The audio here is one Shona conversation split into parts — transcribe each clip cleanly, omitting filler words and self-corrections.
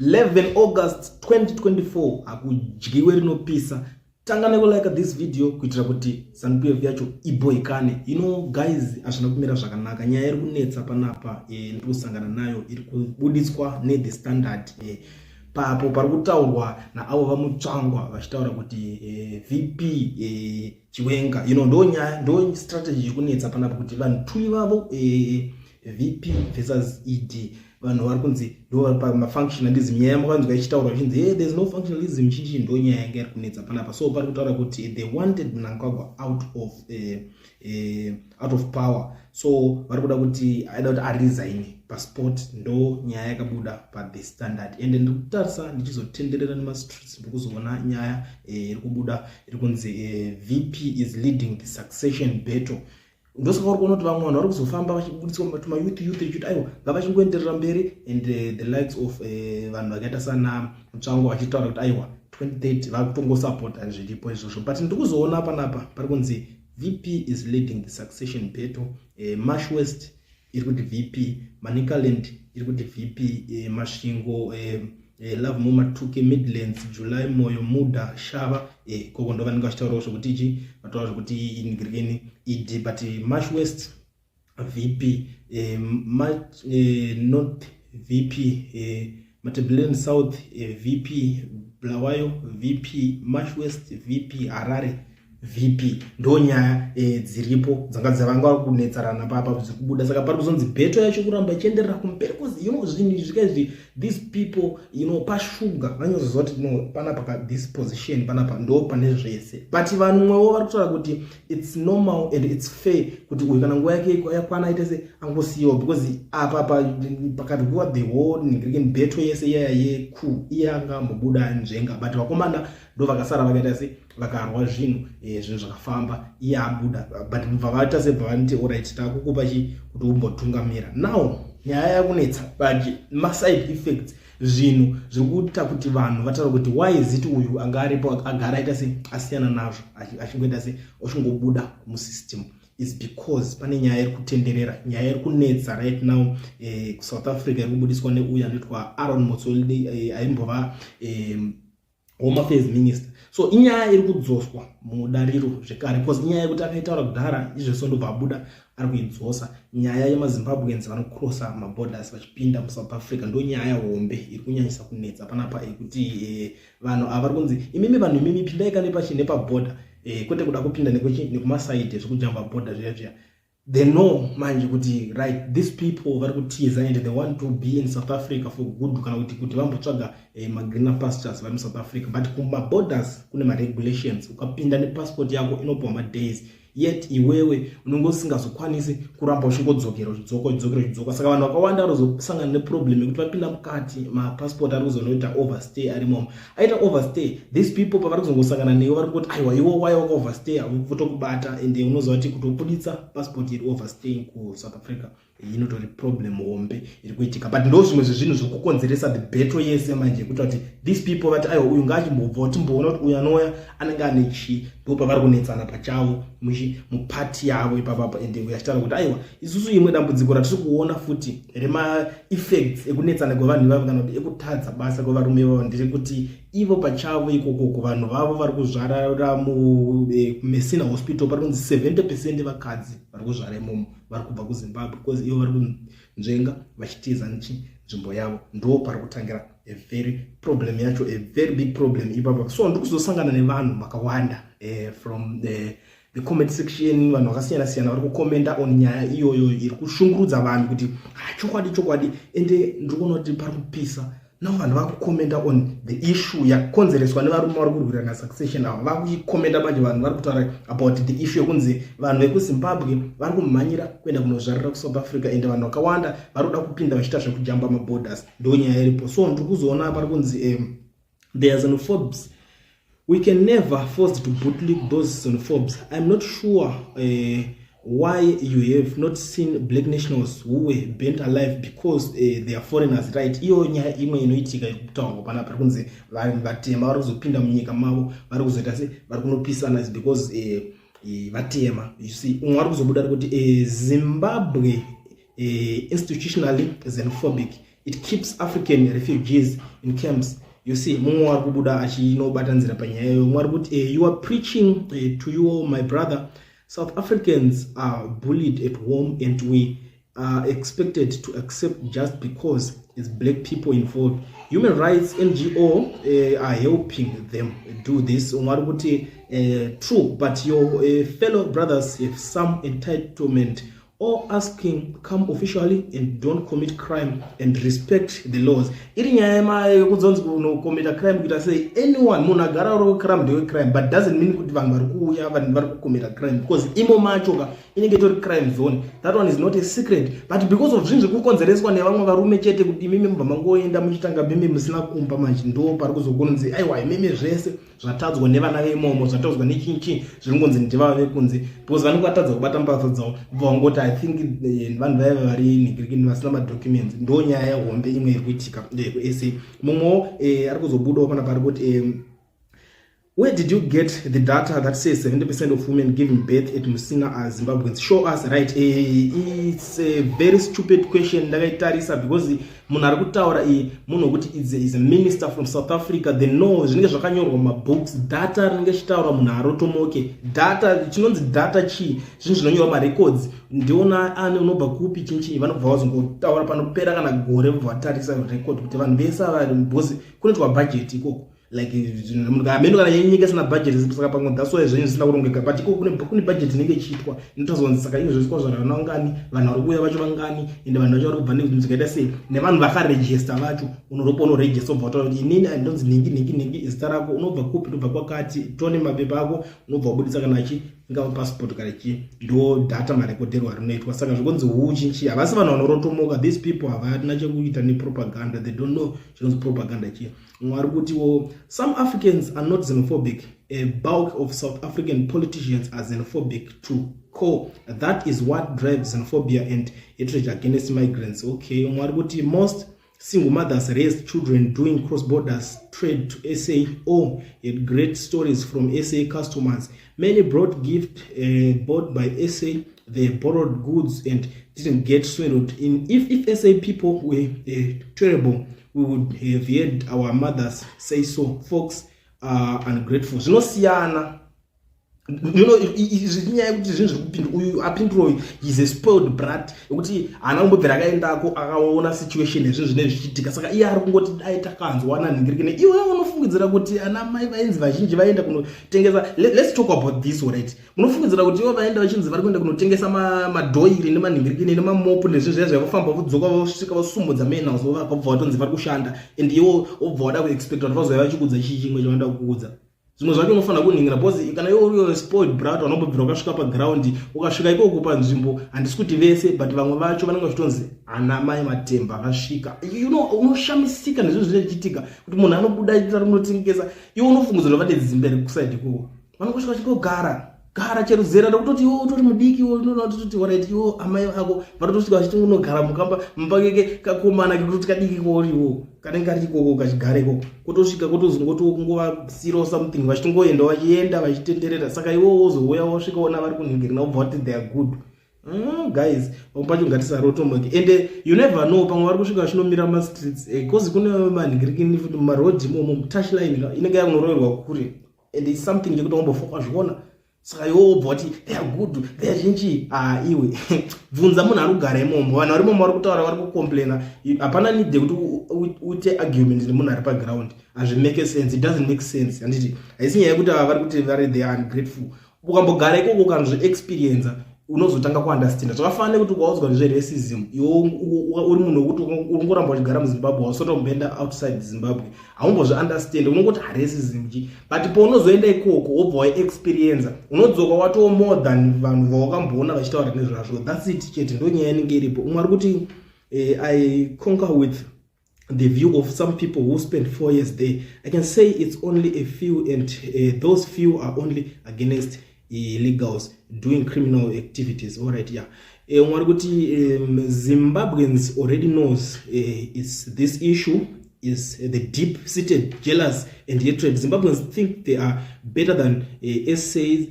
11 August 2024 akudyiwe rinopisa. Tangane like this video kuitira kuti ZANU-PF yacho iboikane. Guys, ashana kumira zvakanaka. Nyaya iri kunetsa panapa ndikusangana nayo iri kubuditswa The Standard. Papo pari kutaurwa naavo vamutsvangwa vachitaura kuti VP Chiwenga ndo strategy iri kunetsa panapa kuti vanhu tui vavo VP versus ED. Vanhu vari kunzi ndo pamafunctionalism. Nyaya yamakanzwa ichitaurwa ichinzi there's no functionalism chichi ndo nyaya yanga iri kunetsa panapa. So pari kutaura kuti they wanted Mnangagwa out of power. So vari kuda kuti aida kuti aresign passport ndo nyaya yakabuda The Standard. And ndikutarisa ndichizotenderera nemastreets ndikuzoona nyaya iri kubuda iri kunzi VP is leading the succession battle. Ndosaka uri kuona kuti vamwe vanhu vari kuzofamba vachibudiswa youth echiti aiwa ngavachingoenderera mberi. And the likes of vanhu vakaita sana Mutsvango vachitaura kuti aiwa 2030 vakutongosapota zviripo izvozvo. But ndikuzoona panapa pari kunzi VP is leading the succession battle. Marsh West iri kuti VP, Manicaland iri kuti VP, Masvingo, Love Mumatuke, Midlands, July, Moyo, Muda, Shava, koko ndo vanenge vachitaurawo kuti ichi vataura kuti ingirikeni ED. But Marsh West VP, North VP, Matabeleland South VP, Bulawayo VP, Marsh West VP, Harare VP. Ndo nyaya dziripo dzanga dzavanga kunetsarana papa zikubuda. Saka pari kuzonzi beto yacho kuramba ichienderera kumberi because zvinhu zvikaizvi these people pashuga vanyozozwa kuti panapa this position panapa ndo pane zvese. But vanhu mwewo vari kutaura kuti it's normal and it's fair kuti uyu kana nguva yake yakwana aite se angosiyiwa because apa pakati kuva the whole ningirikeni beto yese iyaya yeku iyanga mubuda nzvenga. But vakomana ndo vakasara vakaita se vakarwa zvinhu zvakafamba iye abuda. But mubva vaita sebva vanoti alright takukupa kuti umbotungamira. Now nyaya yakunetsa but maside effects zvinhu zviri kuita kuti vanhu vataura kuti why is it uyu anga aripo agara aita se asiyana nazvo achingoita se ochingobuda musystem is because pane nyaya iri kutenderera, nyaya iri kunetsa right now South Africa iri kubudiswa neuya anoitwa Aaron Motsoaledi aimbova Home Affairs Minister. So inyaya iri kudzoswa mudariro zvekare because inyaya yekuti akaitaura kudhara izvozvo ndobva abuda ari kuidzosa. Nyaya yemaZimbabweans vanocrossa maborders vachipinda muSouth Africa ndo nyaya hombe iri kunyanyisa kunetsa panapa kuti vanhu ava vari kunzi imimi vanhu imimi pindai kane nepaborder kwete kuda kupinda nekumasaidi zvekujamba border zviya. They know manje kuti right these people vari kutiza and they want to be in South Africa for good kana kuti vambotsvaga greener pastures vari muSouth Africa. But kumaborders kune maregulations. Ukapinda nepassport yako inopiwa madays yet iwewe unenge usingazokwanisi kuramba uchingodzokera uchidzoka. Saka vanhu vakawanda varozosangana neproblem yekuti vapinda mukati mapassport ari kuzonoita overstay ari momo. Aita overstay these people pavari kuzongosangana newe vari kuti aiwa iwo why waka overstay votokubata and unoziva kuti kutobuditsa passport iri overstaying kuSouth Africa inotori problem hombe iri kuitika. But ndo zvimwe zvezvinhu zviri kukonzeresa the battle yese manje kuti kuti these people vati aiwa uyu ngachimbobva timboona kuti uyu anouya anenge ane chi ndo pavari kunetsana pachavo mupati yavo ipapapa. And uyachitaura kuti aiwa isusu imwe dambudziko ratiri kuona futi rema effects ekunetsana kwevanhu ivavo kana kuti ekutadza basa kwevarume vavo ndirekuti ivo pachavo ikoko kuvanhu vavo vari kuzvarara muMessina Hospital pari kunzi 70% vakadzi vari kuzvara imomo vari kubva kuZimbabwe because ivo vari kunzvenga vachitiza nzvimbo yavo. Ndo pari kutangira a very problem yacho, a very big problem ipapa. So ndikuzosangana nevanhu vakawanda from the comment section. Vanhu vakasiyana siyana vari kukomenda on nyaya iyoyo iri kushungurudza vanhu kuti chokwadi ende ndikuona kuti pari kupisa. Now vanhu vari kukomenda on the issue yakonzereswa nevarume vari kurwirana succession avo vari kukomenda manje. Vanhu vari kutaura about the issue yekunzi vanhu vekuZimbabwe vari kumhanyira kuenda kunozvarira kuSouth Africa and vanhu vakawanda vari kuda kupinda vachiita zvekujamba maborders. Ndo nyaya iripo. So ndiri kuzoona pari kunzi there are xenophobes. We can never force to bootleg those xenophobes. I'm not sure why you have not seen black nationals who were burnt alive because they are foreigners, right? Iyo nyaya imwe inoitika kutaurwa panapa kunzi vanhu vatema vari kuzopinda munyika mavo vari kuzoita se vari kunopisana because vatema. You see umwe vari kuzobuda kuti Zimbabwe institutionally xenophobic it keeps African refugees in camps. You see, you are preaching to you, my brother. South Africans are bullied at home, and we are expected to accept just because it's black people involved. Human rights NGO are helping them do this. True, but your fellow brothers have some entitlement, or asking, come officially and don't commit crime and respect the laws. Commit a crime, you say anyone crime do crime, but doesn't mean commit a crime, because imo machoka in crime zone. That one is not a secret, but because of things kukonzereswa nevamwe varume chete kuti mimi mbangoenda muchitanga mimi musina kumba manje ndo parikuzogonze aiwa mimi zvese zvatadzwa nevana veimomo zvatadzwa nechinchi zviringonzi ndivave kunze because vanokatadza kubata mbatso dzawo vangoti I think vanhu vaya vari nigirikini vasina madocuments ndo nyaya yehombe imwe iri kuitika kuSA. Mumwe ari kuzobudawo pana pari kuti where did you get the data that says 70% of women giving birth at Musina are Zimbabweans? Show us, right? It's a very stupid question. Because Munarukutaura is a minister from South Africa. They know my books, data Munarotomoke, data, data chi, my records. Ndiona ane unoba kupi chinchi vano bva vazongotaura panopera kana gore vatarisa record kuti vanhu vese bosi kunoitwa budget ikoko like ameno kana yenyika sina budget saka pamwe that's why zvinhu zvisina kurongeka but iko kune budget inenge ichiitwa inotazonzi saka izvo zvikwa zvana ungani vanhu vari kuuya vacho vangani ende vanhu vacho vari kubva nezvikaita sei nevanhu vakaregister vacho unoropa unoregister ubva utaura kuti inini andonzi ningi zita rako unobva kupi unobva kwakati tone mapepa ako unobva wabudisa kana ngava passport kana chi ndo data marekodero arinoitwa saka zvikonzi huchinchi havasi vanhu vanorotomoka. These people havana chekuita nepropaganda, they don't know chinonzi propaganda chi. Mwari kuti some Africans are not xenophobic. A bulk of South African politicians are xenophobic too. Cool. That is what drives xenophobia and hatred against migrants. Okay, mwari kuti most single mothers raised children doing cross-borders trade to SA or had great stories from SA customers. Many brought gifts bought by SA. They borrowed goods and didn't get swindled. If SA people were terrible, we would have heard our mothers say so. Folks are ungrateful. Zinosiana. You know, he's a spoiled brat. Anambobvira akaendako akaona situation zvinenge zvichiitika saka iye ari kungoti aita kanzwana ningirikine iwe unofungidzira kuti ana mai vaenzi vazhinji vaenda kunotengesa. Let's talk about this, right? Unofungidzira kuti iwe vaenda vachinzi vari kuenda kunotengesa madhoiri nemaningirikine nemamopu nezvinhu zviya zvavafamba vodzoka vosvika vosumudza main house vakabva vatonzi vari kushanda and iwe obva wada kuexpect kuti vazova vachikudza chii chimwe chavanda kukudza. Zvimwe zvacho unofanira kuningira because kana iwe uri spoiled brat vanobvira ukasvika paground ukasvika ikoko panzvimbo handisi kuti vese but vamwe vacho vanenge vachitonzi ana mai matemba vasvika unoshamisika nezvinhu zvinochitika kuti munhu anobuda aita rinotengesa iwe unofungidzira vade dzimbere kusaidi ikoko vanongosvika chikogara chero zera rekutoti iwe utori mudiki unototi alright iwe amai ako vatotosvika vachiti unogara mukamba mbakeke kakomana kekutoti kadiki koriwo kanenge ari ikoko kachigara ikoko kutosvika kutozongotongova zero something vachitongoenda vachienda vachitenderera saka iwe wozouya wasvika ona vari kuningirira naubva vati they are good. Guys, pacho ngatisarotomoke and you never know pamwe vari kusvika vachinomira mastreets because kune maningirikini futi mumarodhi momo touchline inenge yakunoroverwa kure and it's something chekuti wambofoka zviona saka iwe wobva kuti they are good they are zhinji iwe bvunza munhu ari kugara imomo vanhu vari momo vari kutaura vari kucomplaina hapana need kuti uite argument nemunhu ari paground hazvimake sense, it doesn't make sense. Handiti haisi nyaya yekuti ava vari kuti vari they are ungrateful. Ukambogara ikoko ukanozviexperienza unozotanga kuunderstand. Zvakafanana kuti ukaudzwa nezveracism iwe uri munhu wekuti ungoramba uchigara muZimbabwe hausotomboenda outside Zimbabwe haumbozviunderstand unongoti racism chi but paunozoenda ikoko wobva waexperienza unodzoka watoo more than vanhu vawakamboona vachitaura nezvazvo. That's it chete ndo nyaya inenge iripo. Umwe ari kuti I concur with the view of some people who spent 4 years there. I can say it's only a few and those few are only against illegals doing criminal activities. All right, yeah. Zimbabweans already knows it's this issue is the deep-seated jealous and hatred. Zimbabweans think they are better than SAs,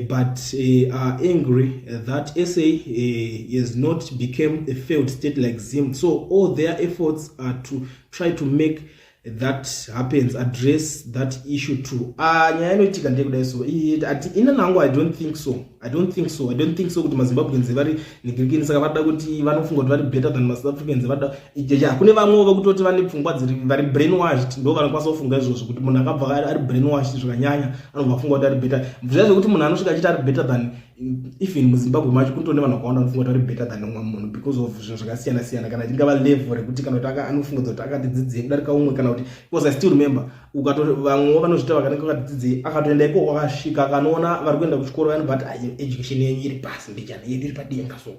but are angry that SA has not become a failed state like Zim. So all their efforts are to try to make that happens, address that issue too. Nyaya inoitika ndekudai so ina nangu I don't think so kuti maZimbabweans vari nigirikini saka vada kuti vanofunga kuti vari better than South Africans vada ijeja kune vamwe vakutoti vane pfungwa dziri vari brainwashed ndo vanokwanisa kufunga izvozvo kuti munhu akabva ari brainwashed zvakanyanya anobva afunga kuti ari better zvazvo kuti munhu anosvika achiti ari better than even muZimbabwe macho kutone vanhu vakawanda vanofunga kuti ari better than umwe munhu because of zvinhu zvakasiyana siyana kana tingava level rekuti kana kuti anofunga kuti akati dzidzei kudarika umwe kana kuti because I still remember vamwe vanozvita vakanenge vakati dzidzei akatoenda ikoko akasvika akanoona vari kuenda kuchikoro vani but education yenyu iri pasi mbijana yedu iri padenga so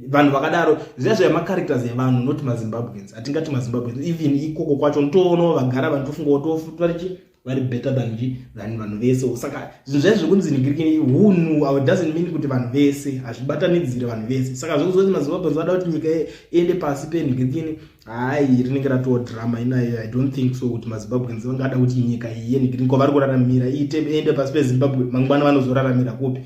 vanhu vakadaro zviya macharacters evanhu not maZimbabweans atingati maZimbabweans even ikoko kwacho ntoona vagara vanhu tofunga kuti vari better than vanhu vese saka zvinhu zvaizvo kunzi nigirikini hunhu doesn't mean kuti vanhu vese hazvibatanidzire vanhu vese saka zvekuzoti maZimbabweans vada kuti nyika iende pasi penigirikini hai rinenge ratoo drama inayo I don't think so kuti maZimbabweans vangada kuti nyika iyi yenigirikini kwavari kuraramira iende pasi peZimbabwe mangwana vanozoraramira kupi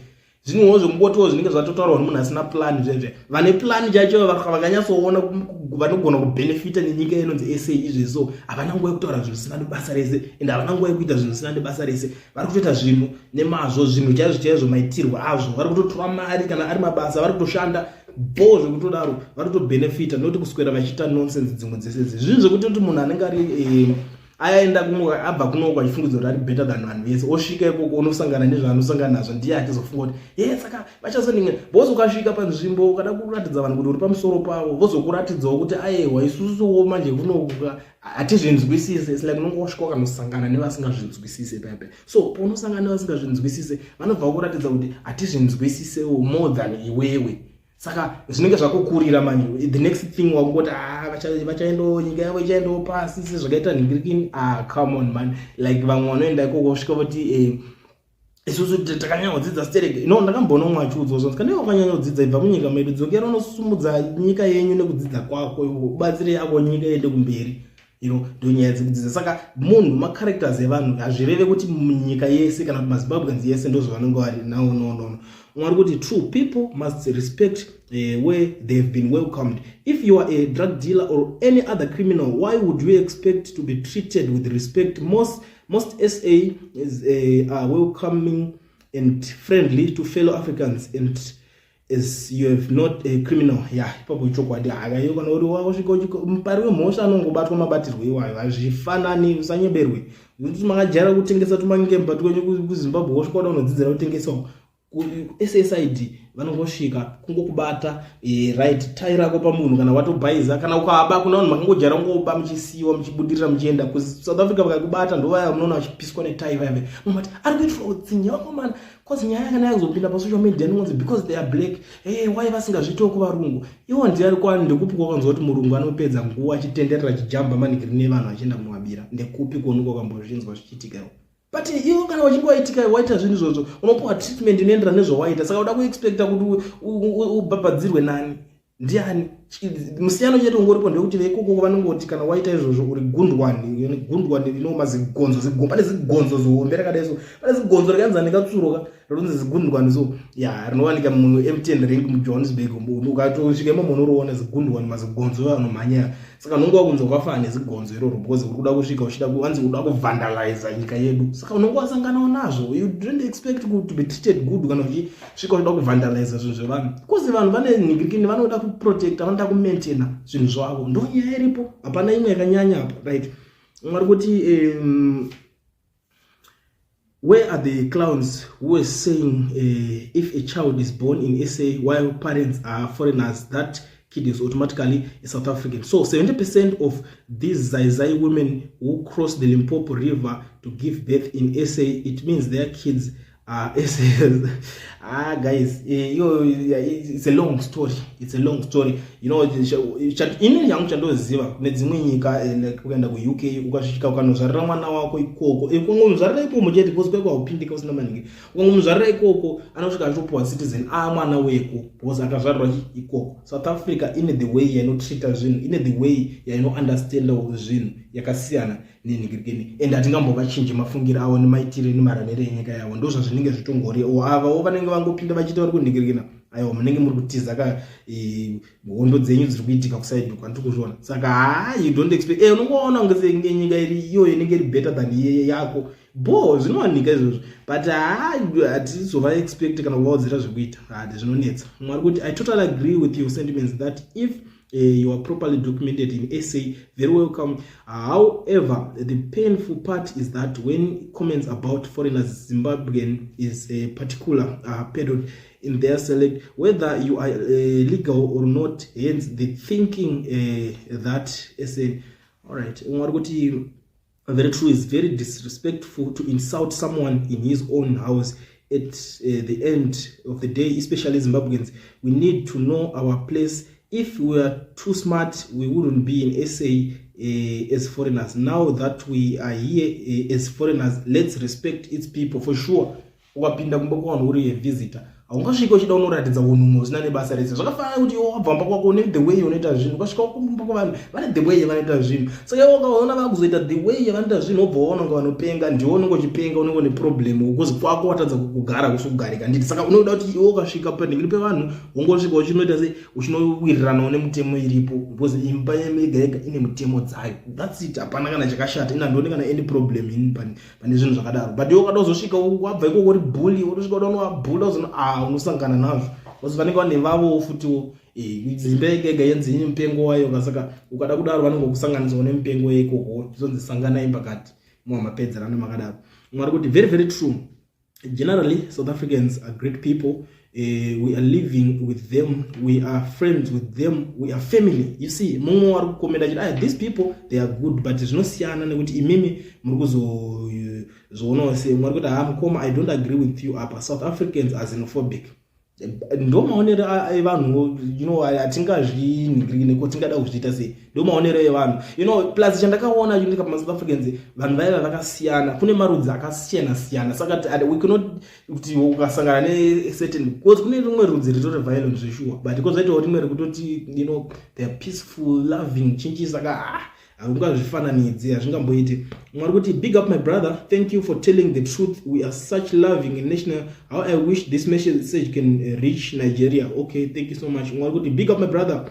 zvinhuwo zvongotiwo zvinenge zvatotaurwa nemunhu asina plan zvezve vane plan chacho vakanyatsoona vanogona kubenefita nenyika inonzi SA izvezvo havana nguva yekutaura zvinhu zvisina nebasa rese ende havana nguva yekuita zvinhu zvisina nebasa rese vari kutoita zvinhu nemazvo zvinhu chaizvo maitirwo azvo vari kutotora mari kana ari mabasa vari kutoshanda bo zvekutodaro vari kutobenefita nekuti kuswera vachiita nonsense dzimwe dzesezi zvinhu zvekuti munhu anenge ari aenda kumwe abva kunoko achifungidzwa kuti ari better than vanhu vese osvika ikoko unosangana nezvaanosangana nazvo ndiye achizofunga kuti saka vachazoninge bozi ukasvika panzvimbo ukada kuratidza vanhu kuti uri pamusoro pavo vozokuratidzawo kuti aiwa isusuwo manje kunokuka hatizvinzwisise its like unonge wasvika ukanosangana nevasingazvinzwisise pepe so paunosangana nevasingazvinzwisise vanobva kuratidza kuti hatizvinzwisisewo more than iwewe saka zvinenge zvakukurira manje the next thing wakungoti vachaendo nyika yavo ichaendawo pasi sezvakaita nigirikini come on man like vamwe vanoenda ikoko svika voti isusu takanyanyodzidza stereke ndakamboona umwe achiudzwa zvonzi kana wakanyanyodzidza ibva munyika medu dzokera unosumudza nyika yenyu nekudzidza kwako ubatsire yako nyika iende kumberi ndonyaya dzekudzidza saka munhu macharacters evanhu hazvireve kuti munyika yese kana kuti maZimbabweans yese ndozvavanenge vari no mwari kuti true people must respect where they have been welcomed. If you are a drug dealer or any other criminal, why would you expect to be treated with respect? Most SA are welcoming and friendly to fellow Africans, and as you have not a criminal ipapo ichokwadi akayo kana uri wasvika mupari wemhosva anongobatwa mabatirwo iwayo hazvifanani usanyeberwe kuti makajara kutengesa tumange mubati wenyu kuZimbabwe wasvika kuda unodzidzira kutengesawo SSID vanongosvika kungokubata right tie rako pamunhu kana watobhaiza kana ukaba kuna vanhu makangojara ngoba muchisiwa muchibudirira muchienda kuSouth Africa vakakubata ndovaya munoona vachipiswa netie vave mumati ari kuitwa utsinye vakomana cause nyaya kana yakuzopinda pasocial media nonzi because they are black why vasingazvitiwo kuvarungu iwo ndiye ari kwani ndekupi kwakanzwa kuti murungu anopedza nguva achitenderera chijamba manigiri nevanhu achienda kumwabira ndekupi kuonekwa kwambozvinzwa zvichiitika but iwo kana wachinge waitika waita zvinhu izvozvo unopiwa treatment inoenderana nezvawaita saka uda kuexpecta kuti ubhabhadzirwe nani ndiani musiyano chete ungoripo ndekuti veikoko vanongoti kana waita izvozvo uri gundwani rinomazigonzo pane zigonzo zoombe rakadaiso pane zigonzo rakanza nekatsuroka rinonzi zigundwani so rinowanika muMTN Ring muJohannesburg ukatosvika imomo unoroona zigundwani mazigonzo anomhanya saka unonge wakunze ukafana nezigonzo iroro because uri kuda kusvika uchida uda kuvandaliza nyika yedu saka unonge wasanganawo nazvo you don't expect to be treated good kana uchisvika uchida kuvandaliza zvinhu zvevanhu because vanhu vane nigirikini vanoda kuprotecta vanoda kumaintaina zvinhu zvavo ndonyaya iripo hapana imwe yakanyanya apa right mwari kuti where are the clowns who are saying if a child is born in SA while parents are foreigners that kid is automatically a South African. So 70% of these Zai women who cross the Limpopo River to give birth in SA, it means their kids are SAs. Guys, it's a long story. it's a long story, you know. Inini yangu chandoziva nedzimwe nyika kuenda ku-UK ukasvika ukanozvarira mwana wako ikoko ukangomuzvarira ikoko chete because kweko haupindika usina maningi, ukangomuzvarira ikoko anosvika achopuwa citizen mwana weko because akazvarirwa ikoko. South Africa ine the way yainotreata zvinhu, ine the way yainounderstanda zvinhu yakasiyana nenhingirikeni, and hatingambovachinje mafungiro avo nemaitiro nemaraniro enyika yavo. Ndo zvazvinenge zvitongori avavo vanenge vangopinda vachita vari kunhingirikina aiwa munenge muri kutiza ka hondo dzenyu dziri kuitika kusaidi kwandiri kuzviona. Saka you don't expect unongoona kunge nyika iri iyoyo inenge iri better than yako zvinowanika izvozvo, but hatizova expect kana kuvaudzira zvekuita zvinonetsa. Mwari kuti I totally agree with your sentiments that if you are properly documented in SA, very welcome. However, the painful part is that when comments about foreigners, Zimbabwean is a particular period in their select, whether you are legal or not, hence the thinking that SA. All right, very true, is very disrespectful to insult someone in his own house. At the end of the day, especially Zimbabweans, we need to know our place. If we are too smart, we wouldn't be in SA as foreigners. Now that we are here as foreigners, let's respect its people for sure. Ukapinda kumba kwanu uri visitor, haungasvika uchida unoratidza unhu usina nebasa rese. Zvakafanana kuti wabva mba kwako une the way unoita zvinhu, ukasvika kumba kwavanhu vane the way yavanoita zvinhu. Saka ukaona vakuzoita the way yavanoita zvinhu, wobva waona nga vanopenga, ndiwo unenge uchipenga, unenge une problem ukuzi kwako watadza kugara kusukugarika nditi. Saka unoda kuti iwe ukasvika panhingiri pevanhu ungosvika uchinoita se uchinowiriranawo nemutemo iripo, because imba yega yega ine mitemo dzayo. That's it, hapana kana chakashata, ina ndoni kana any problem in pane zvinhu zvakadaro. But iwe ukada kuzosvika wabva ikoko uri bully, wotosvika unoabhula uzona unosangana nazvo, because vanenge vane vavo futiwo dzimba yega yenzi mupengo wayo. Saka ukada kudaro vanenge kusanganisawo nemupengo yeikoko, zvonzi sanganai pakati mumapedzerano makadaro. Mwari kuti very very true. Generally, South Africans are great people. We are living with them, we are friends with them, we are family. You see, mumwe wari kukomenda these people they are good, but zvinosiyana nekuti imimi muri kuzoonawo se mwari kuti mukoma I don't agree with you apa. South Africans are xenophobic. Ndo maonero evanhu, you know, atingazvinhingiri nekuti tingada kuzviita sei. Ndo maonero evanhu, you know, plus chandakaona unika South Africans vanhu vaiva vakasiyana, kune marudzi akasiyana siyana. Saka we cannot kuti ukasangana ne certain, because kune rimwe rudzi ritori violent zveshuwa, but because aitawo rimwe rekutoti, you know, they are peaceful loving chinchi. Saka hazvingazvifananidzi, hazvingamboiti. Mwari kuti big up my brother, thank you for telling the truth. We are such loving and national. How I wish this message can reach Nigeria. Okay, thank you so much. Mwari kuti big up my brother.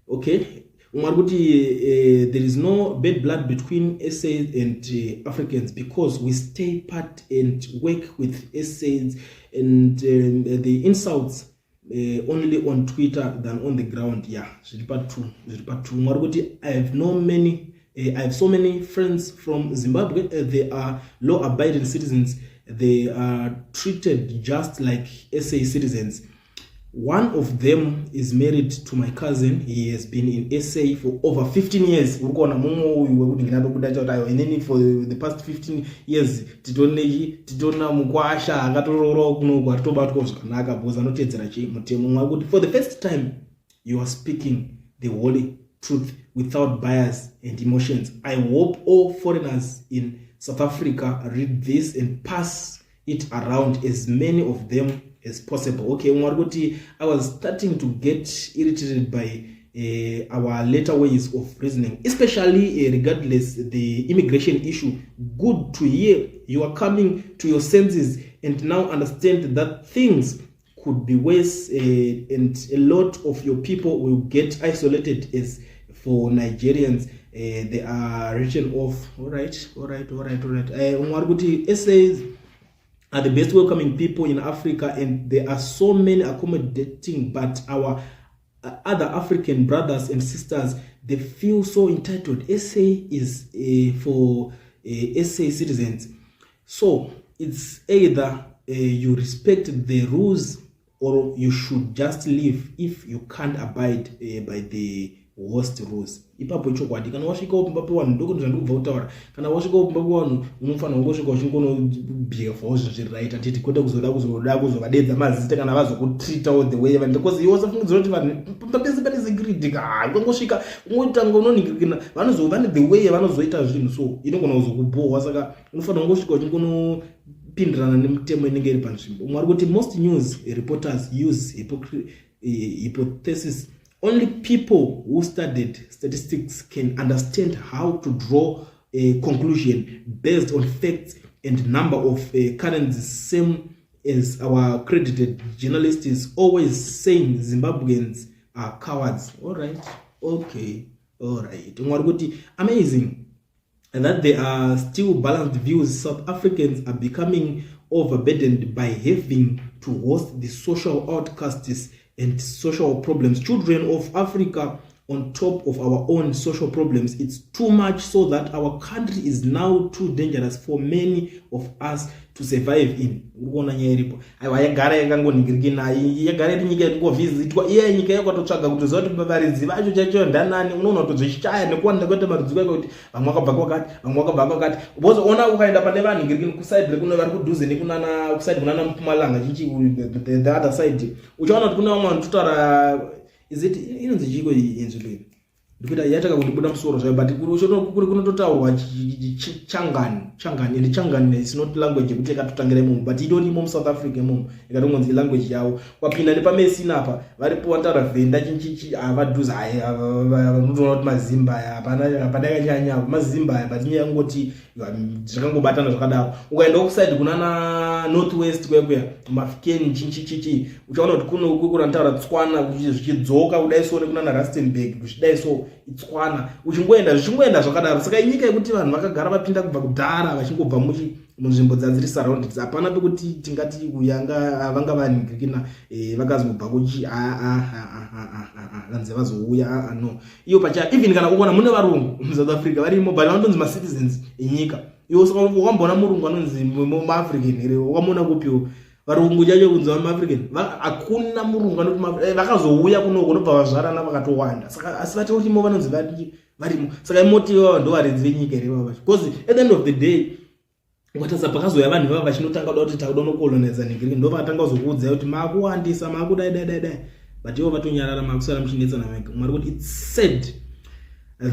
Okay, Mwari kuti there is no bad blood between SAs and Africans, because we stay part and work with SAs, and the insults only on Twitter than on the ground. Yeah, part two. I have so many friends from Zimbabwe. They are law-abiding citizens. They are treated just like SA citizens. One of them is married to my cousin. He has been in SA for over 15 years. For the past 15 years, for the first time, you are speaking the holy truth without bias and emotions. I hope all foreigners in South Africa read this and pass it around, as many of them as possible. Okay, I was starting to get irritated by our later ways of reasoning, especially regardless the immigration issue. Good to hear you are coming to your senses and now understand that things could be worse, and a lot of your people will get isolated. As for Nigerians, they are written off. All right. Essays are the best welcoming people in Africa, and there are so many accommodating, but our other African brothers and sisters, they feel so entitled. SA is for SA citizens, so it's either you respect the rules or you should just leave if you can't abide by the host rules. Ipapo chokwadi kana wasvika upimba pe1 ndoko zvandikubva kutaura kana wasvika upimba pe1 unofanira kungosvika uchingonobehave zviri atiti kwete kuzoda kuzovadedza mazita kana vazokutreat all the way because iwe usafungidzira kuti vanhu pambese pane security ukangosvika unotanga unoningirikana vanozova the way vanozoita zvinhu so inogona kuzokubohwa saka unofanira kungosvika uchingonopindirana nemutemo inenge iri panzvimbo. Mwari kuti most news reporters use hypothesis. Only people who studied statistics can understand how to draw a conclusion based on facts and number of currencies, same as our accredited journalist is always saying Zimbabweans are cowards. All right. Amazing. And that there are still balanced views. South Africans are becoming overburdened by having to host the social outcasts and social problems. Children of Africa on top of our own social problems. It's too much so that our country is now too dangerous for many of us to survive in. Unaona nyeripo. Aiwa yagara yakangoningirikina yagara iri nyika irikovhizitwa iye nyika yakwatotsvaga kuti zoti varidzi vacho chacho ndanani unoona kutozoshaya nekuwanda kwete maridzi kwake kuti vamwe vakabva kwakati ubozoona ukaenda pane vanhingirikini kuside rekuno vari kudhuze nekunana kuside kunana Mpumalanga chichi the other side uchaona kuti kuna vamwe vanototaura inonzi chiko inzvimbo ndikuita yataka kundibuda musoro zvayo but kuri kunototaurwa changani and changani is not language yekuti yakatotangira imomo but itorimo muSouth Africa imomo ikatongonzi language yawo kwapinda nepamesina apa varipo vanotaura vhenda chinchichi avadhuza vanotoona kuti mazimba hapana yakanyanya mazimba but inyaya yangoti zvakangobatana zvakadaro ukaenda kuside kunana northwest kwekuya mafikeni chinchichichi uchaona kuti kuno kuranotaura Tswana zvichidzoka kudai so nekunana Rustenburg zvidai so Tswana zvichingoenda zvakadaro saka inyika yekuti vanhu vakagara vapinda kubva kudhara vachingobva munzvimbo dzadziri surrounded hapana pekuti tingati uyanga vanga vanhingirikina vakazobva kuchi vanze vazouya no iyo pacha even kana kuona mune varungu muSouth Africa varimo but vanonzi macitizens enyika iwo saka wakamboona murungu anonzi muAfrican here wakamona kupiwo varungu chacho kunzi vamuAfrican hakuna murungu anoti vakazouya kunoko nobva vazvarana vakatowanda saka asi vati urimo vanonzi varimo saka imoti ndo varidzi venyika here vava because at the end of the day ukatasa pakazoya vanhu vava vachinotanga kuda kuti takuda nokoloniza ningiriki ndo vakatanga kuzokuudza kuti makuwandisa makudai but ivo vatonyarara makusara muchinetsana vega. Mwari kuti it's said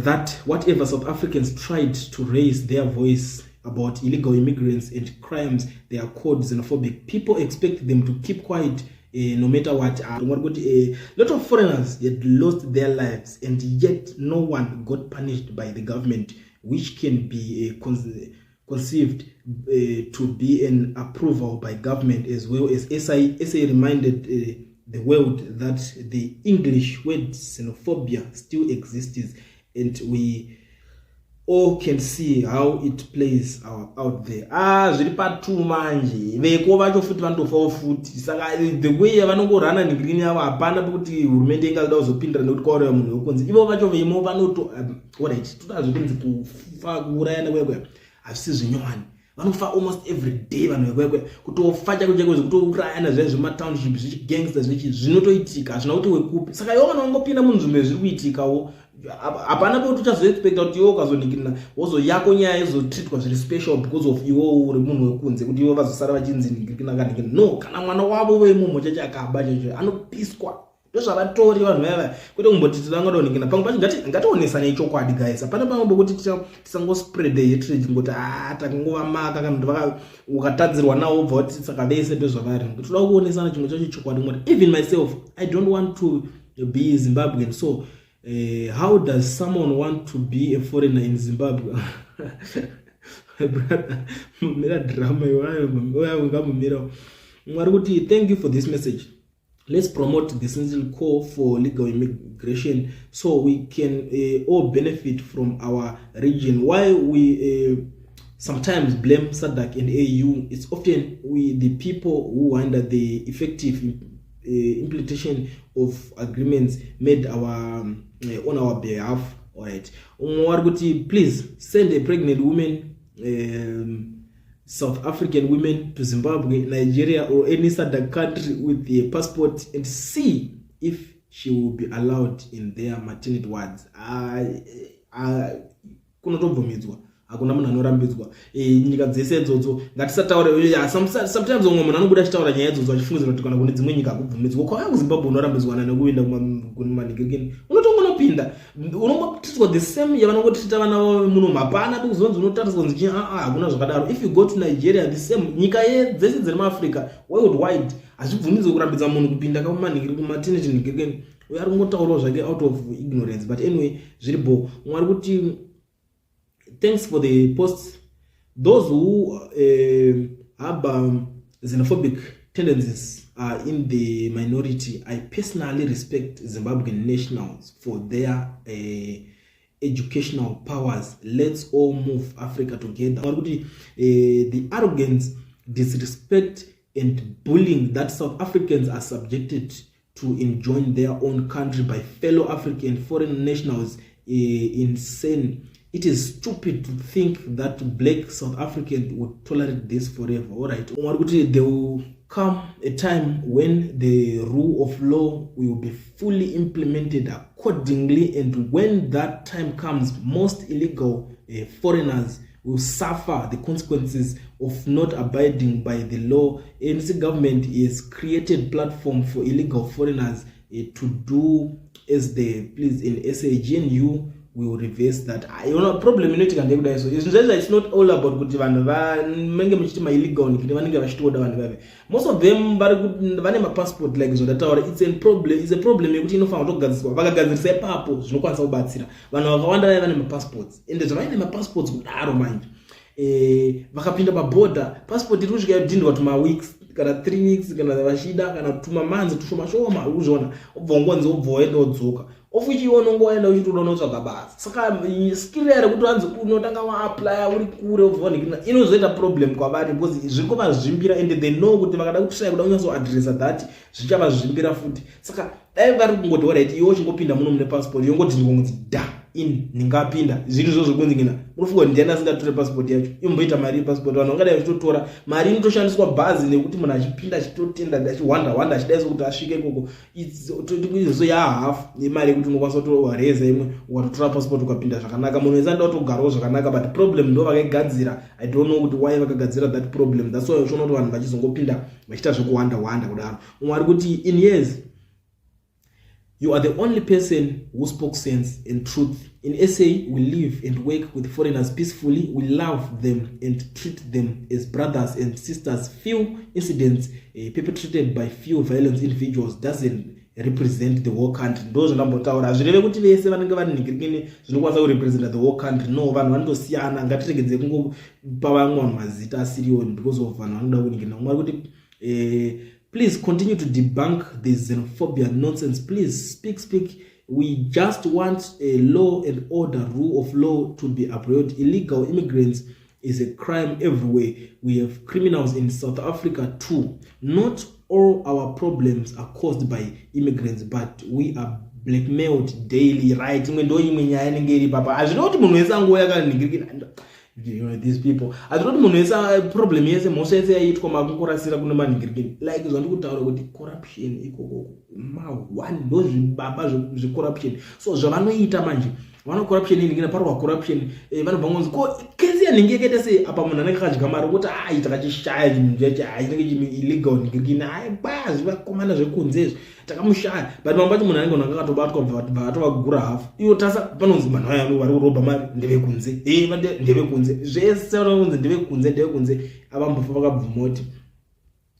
that whatever South Africans tried to raise their voice about illegal immigrants and crimes, they are called xenophobic. People expect them to keep quiet no matter what. A lot of foreigners had lost their lives and yet no one got punished by the government, which can be conceived to be an approval by government as well as SA reminded the world that the English word xenophobia still exists and we all can see how it plays out there. Zviri patu manje veko vacho futi vandofawo futi saka the way vanongorana ningirikini yavo hapana pekuti hurumende ingada kuzopindira nekuti kwauraya munhu wekunzi ivo vacho veimo vanoto alright totazvokunzi kufa kuurayana kwekwe hazvisi zvinyowani vanofa almost every day vanhu vekwekwe kutofa chako chako kutourayana zvematownship zvichigangster zvinotoitika hazvina kuti wekupi saka iwo kana wangopinda munzvimbo zviri kuitikawo hapana pekuti uchazoexpecta kuti iwo ukazoningirina wozo yako nyaya izotreatwa zviri special because of iwo uri munhu wekunze kuti iwo vazosara vachinzi ningirikina kaningirina no kana mwana wavo weimomo chacho akaba chacho anopiswa ndozvavatori vanhu vaya kwete kumboti tingada kuningirina pamwe pacho ngationesane chokwadi guys hapana pamwe pekuti tisangospread hatred ngoti takangova maka kana ukatadzirwa nawo ubva kuti saka vese ndozvavari toda kuonesana chimwe chacho chokwadi ngoti even myself I don't want to be Zimbabwean so how does someone want to be a foreigner in Zimbabwe? Mira drama thank you for this message. Let's promote the essential call for legal immigration so we can all benefit from our region. While we sometimes blame SADC and AU, it's often we the people who under the effective implementation of agreements made on our behalf. All right. Please send a pregnant woman, South African women to Zimbabwe, Nigeria, or any SADC country with a passport and see if she will be allowed in their maternity wards. Kunotobvumidzwa, hakuna munhu anorambidzwa. Nyika dzese idzodzo ngatisataure, sometimes umwe munhu anobuda achitaura nyaya idzodzo achifungidzira kuti kana kune dzimwe nyika hakubvumidzwa. Kwauya kuZimbabwe unorambidzwana nekuenda kumanhingirikini, unotongopinda unongotidzwa the same yavanongotiita vana vavo muno. Hapana kuzonzi unotariswa kunzi hakuna zvakadaro. If you go to Nigeria, the same. Nyika dzese dziri muAfrica worldwide hazvibvumidzwe kurambidza munhu kupinda kumaternity nhingirikini. Uyo ari kungotaurawo zvake out of ignorance. But anyway, zviripo. Mwari kuti thanks for the posts. Those who have xenophobic tendencies are in the minority. I personally respect Zimbabwean nationals for their educational powers. Let's all move Africa together. The arrogance, disrespect, and bullying that South Africans are subjected to enjoying their own country by fellow African foreign nationals insane. It is stupid to think that black South Africans would tolerate this forever. All right. There will come a time when the rule of law will be fully implemented accordingly, and when that time comes, most illegal foreigners will suffer the consequences of not abiding by the law. ANC government is created platform for illegal foreigners to do as they please in SAGNU. We will reverse that. Problem inoitika ndekudai. So it's not all about kuti vanhu vanenge muchitima illegal nikiti vanenge vachitoda vanhu vave. Most of them vane mapassport like zvandataura. It's a problem yekuti inofanira kutogadzirwa. Vakagadzirisa ipapo zvinokwanisa kubatsira. Vanhu vakawanda vane mapassports. Ende zvavaine mapassports kudaro manje. Vakapinda paborder, passport iri kusvika yodhindwa tuma weeks kana 3 weeks kana vachida kana tuma manzi tushoma shoma uzvona obva ngonzi obva waenda wodzoka ofuchiona ngoenda uchitoda unotsvaga basa. Saka skill yare kuti wanzi unotanga wa-apply uri kure obva wanikina inozoita problem kwavari because zviri kuvazvimbira and they know kuti vakada kushaya kuda kunyatsoadressa that zvichavazvimbira futi. Saka dai vari kungoti alright iwe uchingopinda muno mune passport yongoti ngonzi da in ningapinda zvinhu izvozvo kunzingina unofunga ndiani asingatore passport yacho imboita mari yepassport. Vanhu vangadai vachitotora mari inotoshandiswa bhazi nekuti munhu achipinda achitotenda achiwanda achidaiso kuti asvike ikoko izvo yahalf yemari yekuti unokwanisa kutoreza imwe ukatotora passport ukapinda zvakanaka. Munhu wese anoda kutogarawo zvakanaka, but problem ndo vakaigadzira. I don't know kuti why vakagadzira that problem. That's why uchiona kuti vanhu vachizongopinda vachiita zvekuwanda kudaro. Umwe ari kuti in years you are the only person who spoke sense and truth. In SA, we live and work with foreigners peacefully. We love them and treat them as brothers and sisters. Few incidents perpetrated by few violent individuals doesn't represent the whole country. Those ndambotaura azvireve kuti vese vanenge vari nhingirikini zvinokwanisa kurepresenta the whole country. No, vanhu vanotosiyana. Ngatiregedze kungopa vamwe vanhu mazita asiriwo because of vanhu vanoda kuningirina. Mwari kuti please continue to debunk this xenophobia nonsense. Please speak. We just want a law and order, rule of law to be upheld. Illegal immigrants is a crime everywhere. We have criminals in South Africa too. Not all our problems are caused by immigrants, but we are blackmailed daily, right? You know, these people I don't know problem yese most yese yaitwa makunkorasira kune manhingirikini like zvandikutaura kuti corruption ikoko one ndo zvibaba zvecorruption. So zvavanoita manje vano corruption iningina parwa corruption vanobva ngonzi ko kezi yanhingi yakaita sei apa munhu anenge akadya mari kuti takachishaya chinhu chacho inenge illegal nhingirikini bazi vakomana zvekunzezvo takamushaya but mambo acho munhu anenge akatobatwa bva atovagura hafu iyo tasa panonzi vanhu vaya vari kurobha mari ndevekunze ndevekunze zvese vanonzi ndevekunze avambofa vakabvumoti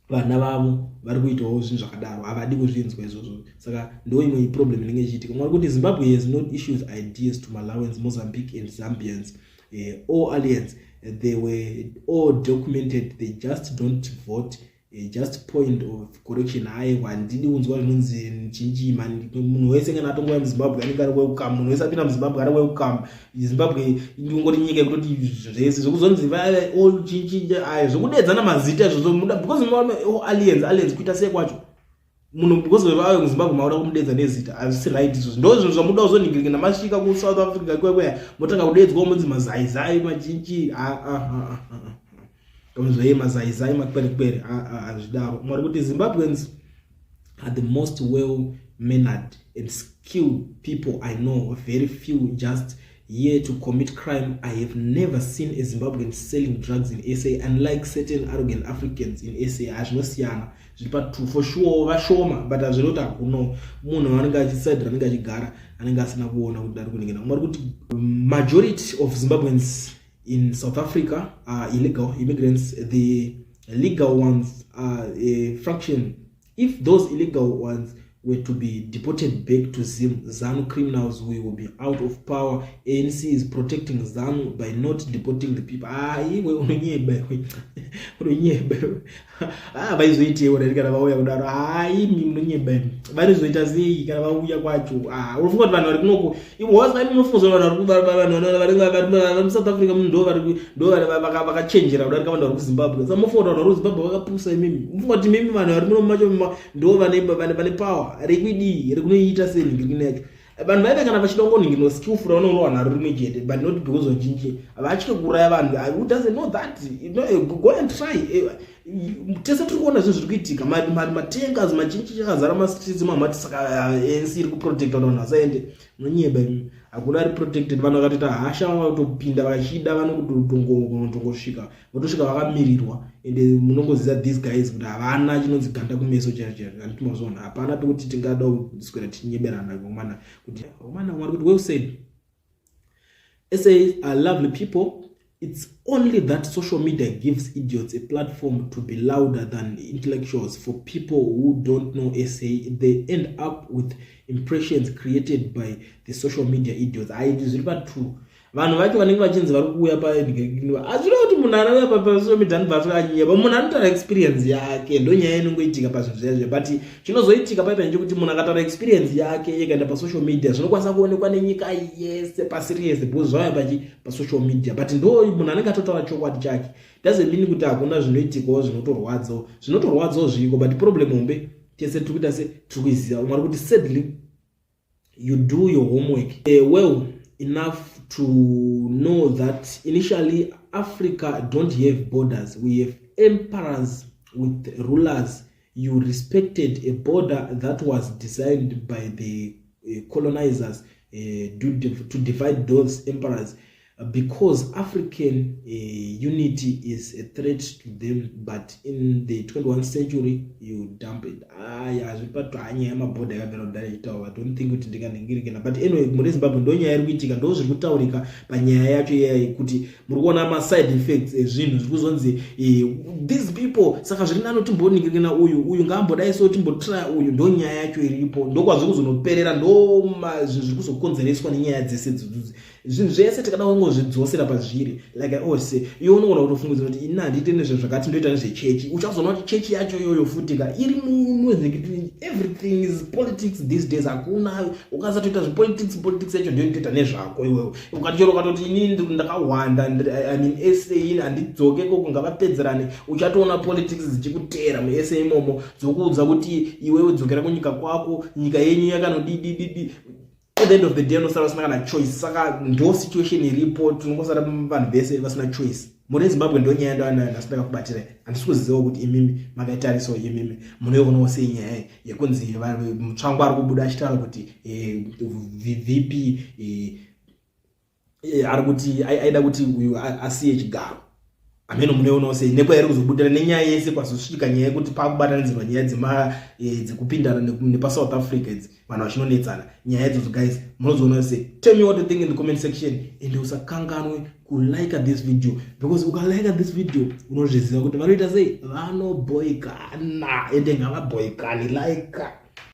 vana vavo vari kuitawo zvinhu zvakadaro havadi kuzvinzwa izvozvo. Saka ndo imwe problem inenge ichiitika. Mwari kuti Zimbabwe has not issued ideas to Malawians, Mozambique and Zambians. All aliens, they were all documented. They just don't vote. Just point of correction. Handidi unzwa zvinonzi chinji mani munhu wese kana atongoya muZimbabwe anenge ari welcome. Munhu wese apinda muZimbabwe ari welcome. Zimbabwe ingori nyika yekuti zvese zvekuzonzi vaya all chinji zvekudedzana mazita izvozvo muda because aliens kuita sei kwacho munhu because vayo muZimbabwe mauda kumudedza nezita azvisi right izvozvo ndo zvinhu zvamuda kuzoningirika namasvika ku South Africa kwekweya motanga kudedzwa munzi mazaizai machinji kamuzvaye mazaizai makwerekwere azvidaro. Mwari kuti Zimbabweans are the most well mannered and skilled people I know, very few just here to commit crime. I have never seen a Zimbabwean selling drugs in SA, unlike certain arrogant Africans in SA. Azvinosiyana zviri for sure vashoma, but azvinoti hakuno munhu anenge achisadra anenge achigara anenge asina kuona kuti ari kuningina. Mari kuti majority of Zimbabweans in South Africa are illegal immigrants. The legal ones are a fraction. If those illegal ones were to be deported back to ZANU criminals, we will be out of power. ANC is protecting ZANU by not deporting the people. Vaizoite uri kana vauya kudaro munonyeba vanozoita sei kana vauya kwacho. Unofunga kuti vanhu vari kunoko ivo wasina munofunza vanhu vari South Africa ndo vakachenjera kudarika vanhu vari kuZimbabwe. Saka munofunga kuti vanhu vari kuZimbabwe vakapusa imimi. Munofunga kuti mimi vanhu vari muno macho ndo vane power rekuidii rekunoita senhingirikini yacho. Vanhu vaive kana vachidongonhingirwa skillful vanongowana rimwe chete, but not because of chinji vachike kuuraya vanhu. Who doesn't know that? Go and try. Tese tiri kuona zvinhu zviri kuitika, matengas machinji chakazara mastreets mamati, saka ANC iri kuprotecta vanhu vasaende. Munonyeba imi hakuna ari protected. Vanhu vakatoita hasha vakatopinda vachida vanotongosvika votosvika vakamirirwa, ende munongoziva these guys kuti havana chinonzi ganda kumeso chaicho. Handiti mazona hapana pekuti tingada kuswera tichinyeberana komana kuti komana mwari kuti well said. SA are lovely people. It's only that social media gives idiots a platform to be louder than intellectuals. For people who don't know SA, they end up with impressions created by the social media idiots. It is really true. Vanhu vacho vanenge vachinzi vari kuuya paindikiwa azvida kuti munhu anouya pasocial media anobva munhu anotaura experience yake, ndo nyaya inongoitika pazvinhu zvaizvo. But chinozoitika paipa nechekuti munhu akataura experience yake ikaenda pasocial media zvinokwanisa kuonekwa nenyika yese paserious because zvauya pasocial media. But ndo munhu anenge atotaura chokwadi chake. Doesn't mean kuti hakuna zvinoitikawo zvinotorwadzawo zviriko, but problem hombe tese tiri kuita se tiri kuiziva. Mwari kuti sadly you do your homework well enough to know that initially Africa don't have borders. We have emperors with rulers. You respected a border that was designed by the colonizers to divide those emperors because African unity is a threat to them. But in the 21st century you dump it. I don't think kuti ndinganingirikana. But anyway, muri Zimbabwe ndo nyaya iri kuitika, ndo zviri kutaurika panyaya yacho iyayi kuti muri kuona ma side effects ezvinhu zviri kuzonzi these people. Saka zviri nano timboningirikana uyu ngaambodai so timbotry uyu, ndo nyaya yacho iripo, ndo kwazviri kuzonoperera, ndo zviri kuzokonzereswa nenyaya dzese dzudzi. Zvinhu zvese tikada kungozvidzosera pazviri like I always say. Iwe unogona kutofungudza kuti ina handiti nezve zvakati ndoita nezvechechi. Uchazoona kuti chechi yacho iyoyo futika iri everything is politics these days. Hakuna ukasatoita politics yacho ndio inoita nezvako iwewe. Ukachero ukatoti inini ndakawanda I mean SA handidzokeko kungavapedzerane, uchatoona politics dzichikutera muSA imomo dzokuudza kuti iwewe dzokera kunyika kwako, nyika yenyu yakanodidididi. At the end of the day unosara usina kana choice. Saka ndo situation iripo, tinongosara vanhu vese vasina choice. Muri Zimbabwe ndo nyaya ndasitaka kubatira. Handisi kuziva kuti imimi makaitarisawo imimi munoionawo sei nyaya yekunzi mutsvangu ari kubuda achitaura kuti VP ari kuti aida kuti uyu asiye chigaro. Ameno munoionawo sei nekwairi kuzobudira nenyaya yese kwazosvika nyaya yekuti pakubatanidzirwa nyaya dzekupindana nepaSouth Africa idzi vanhu vachinonetsana nyaya idzodzo. Guys, munozoona sei? Tell me what you think in the comment section, and usakanganwe kulike this video because ukalike this video unozviziva kuti vanoita sei, vanoboikana ende ngavaboikani like